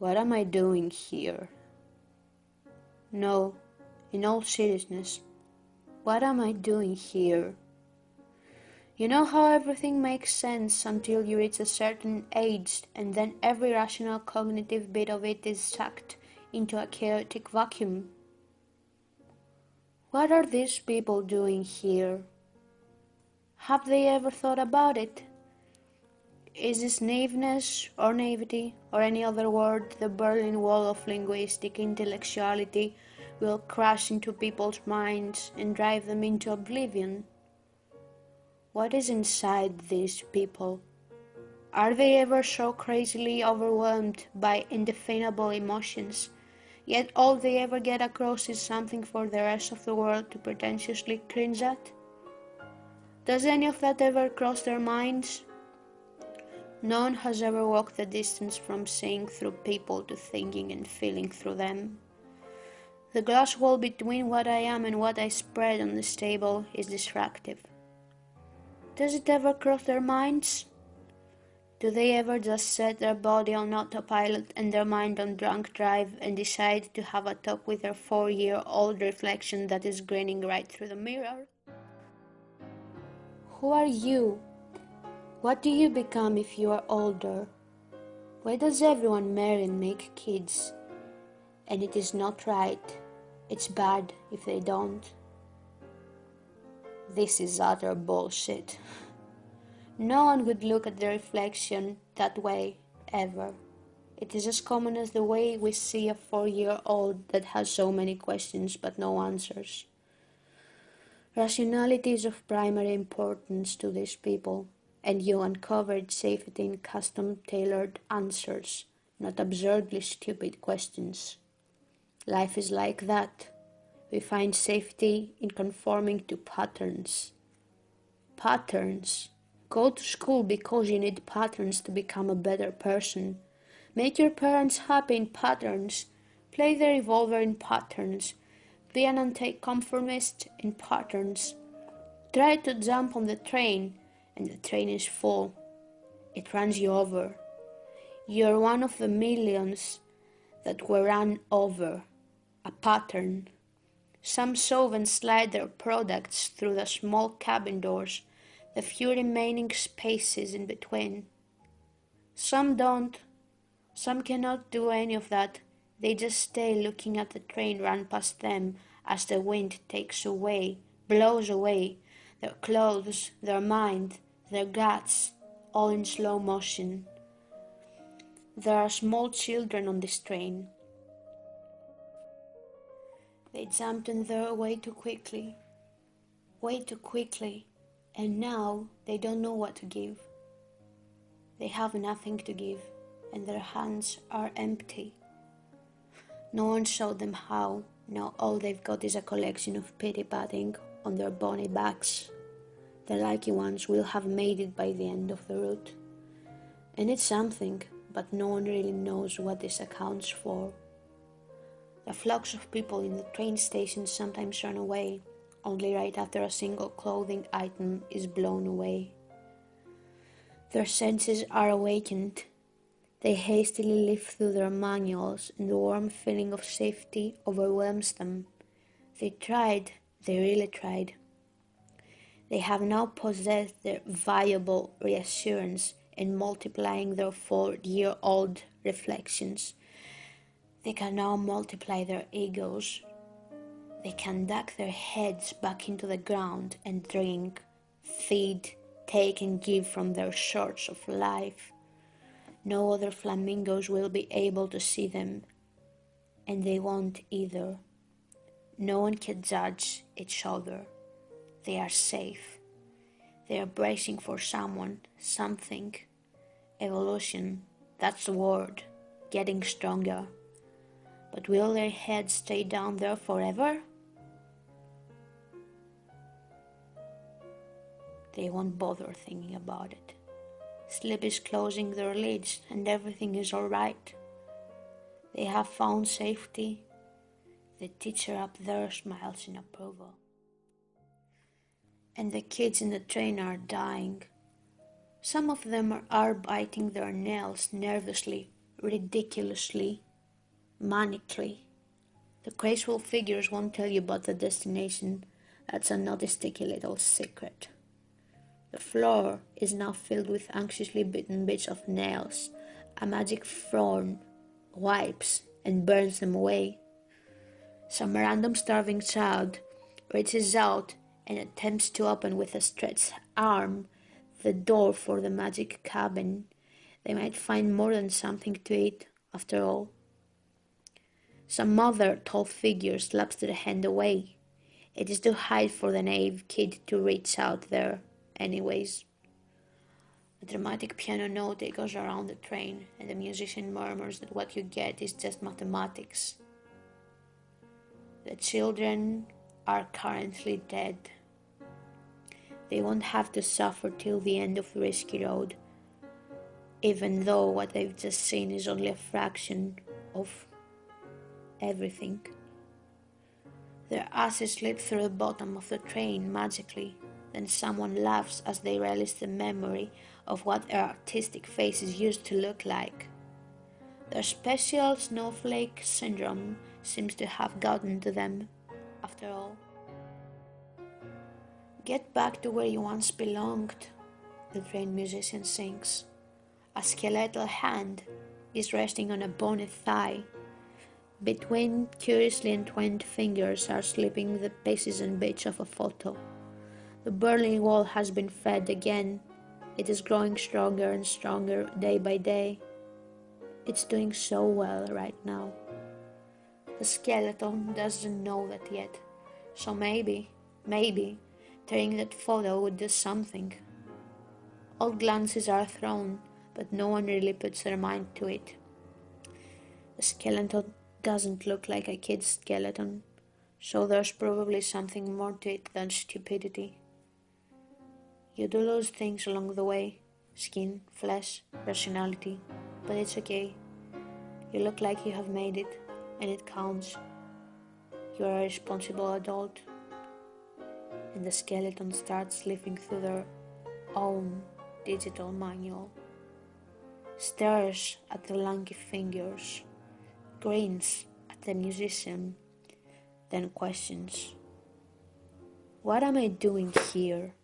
What am I doing here? No, in all seriousness, what am I doing here? You know how everything makes sense until you reach a certain age, and then every rational cognitive bit of it is sucked into a chaotic vacuum? What are these people doing here? Have they ever thought about it? Is this naiveness or naivety or any other word the Berlin Wall of linguistic intellectuality will crash into people's minds and drive them into oblivion? What is inside these people? Are they ever so crazily overwhelmed by indefinable emotions, yet all they ever get across is something for the rest of the world to pretentiously cringe at? Does any of that ever cross their minds? No one has ever walked the distance from seeing through people to thinking and feeling through them. The glass wall between what I am and what I spread on this table is distractive. Does it ever cross their minds? Do they ever just set their body on autopilot and their mind on drunk drive and decide to have a talk with their 4-year-old reflection that is grinning right through the mirror? Who are you? What do you become if you are older? Why does everyone marry and make kids? And it is not right. It's bad if they don't. This is utter bullshit. No one would look at the reflection that way, ever. It is as common as the way we see a 4-year-old that has so many questions but no answers. Rationality is of primary importance to these people, and you uncovered safety in custom-tailored answers, not absurdly stupid questions. Life is like that. We find safety in conforming to patterns. Patterns. Go to school because you need patterns to become a better person. Make your parents happy in patterns. Play the revolver in patterns. Be an anti-conformist in patterns. Try to jump on the train, and the train is full. It runs you over. You're one of the millions that were run over. A pattern. Some shove and slide their products through the small cabin doors, the few remaining spaces in between. Some don't. Some cannot do any of that. They just stay looking at the train run past them as the wind takes away, blows away, their clothes, their mind, their guts, all in slow motion. There are small children on this train. They jumped in there way too quickly, and now they don't know what to give. They have nothing to give, and their hands are empty. No one showed them how. Now all they've got is a collection of pity-patting on their bony backs. The lucky ones will have made it by the end of the route. And it's something, but no one really knows what this accounts for. The flocks of people in the train station sometimes run away, only right after a single clothing item is blown away. Their senses are awakened. They hastily live through their manuals, and the warm feeling of safety overwhelms them. They tried, they really tried. They have now possessed their viable reassurance in multiplying their 4-year-old reflections. They can now multiply their egos. They can duck their heads back into the ground and drink, feed, take and give from their shores of life. No other flamingos will be able to see them, and they won't either. No one can judge each other. They are safe. They are bracing for someone, something. Evolution, that's the word. Getting stronger. But will their heads stay down there forever? They won't bother thinking about it. Sleep is closing their lids and everything is all right. They have found safety. The teacher up there smiles in approval. And the kids in the train are dying. Some of them are biting their nails nervously, ridiculously, manically. The graceful figures won't tell you about the destination. That's another sticky little secret. The floor is now filled with anxiously bitten bits of nails. A magic thorn wipes and burns them away. Some random starving child reaches out and attempts to open with a stretched arm the door for the magic cabin. They might find more than something to eat, after all. Some other tall figure slaps their hand away. It is too high for the naive kid to reach out there, anyways. A dramatic piano note echoes around the train, and the musician murmurs that what you get is just mathematics. The children are currently dead. They won't have to suffer till the end of the risky road, even though what they've just seen is only a fraction of everything. Their asses slip through the bottom of the train magically. Then someone laughs as they relish the memory of what their artistic faces used to look like. Their special snowflake syndrome seems to have gotten to them, after all. Get back to where you once belonged, the trained musician sings. A skeletal hand is resting on a bony thigh. Between curiously entwined fingers are slipping the pieces and bits of a photo. The Berlin Wall has been fed again. It is growing stronger and stronger day by day. It's doing so well right now. The skeleton doesn't know that yet, so maybe, tearing that photo would do something. All glances are thrown, but no one really puts their mind to it. The skeleton doesn't look like a kid's skeleton, so there's probably something more to it than stupidity. You do lose things along the way, skin, flesh, personality, but it's okay. You look like you have made it, and it counts. You are a responsible adult. And the skeleton starts leafing through their own digital manual, stares at the lanky fingers, grins at the musician, then questions, "What am I doing here?"